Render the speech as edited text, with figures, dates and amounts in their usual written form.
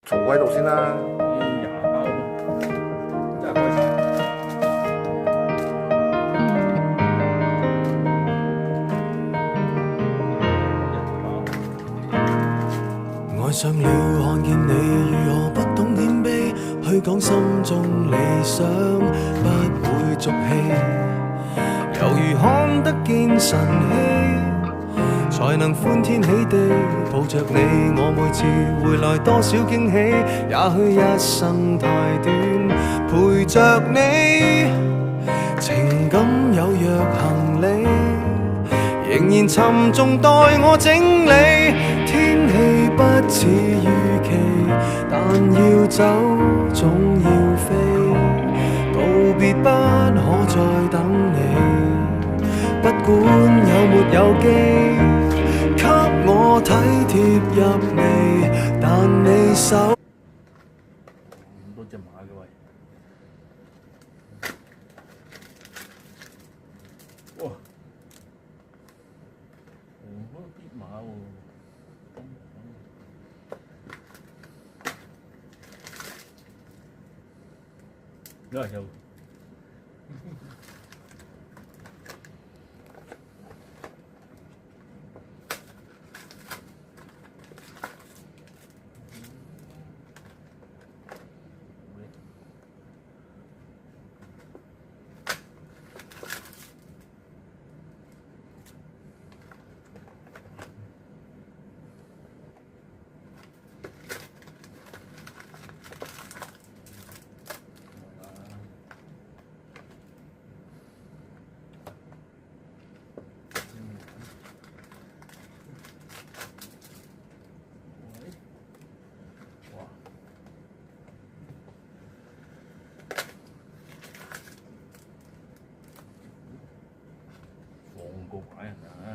坐喺度先啦。廿包真係開晒。愛上了看見你如何不懂謙卑，去講心中理想不會俗氣，猶如看得見晨曦，才能歡天喜地抱着你。我每次回來多少驚喜，也許一生太短，陪着你，情感有若行李，仍然沉重待我整理。天氣不似預期，但要走總要飛，道別不可再等你，不管有沒有機，給我體貼入微，但你手咁多隻馬嘅喂，哇！好多啲馬喎。又放個牌人啊！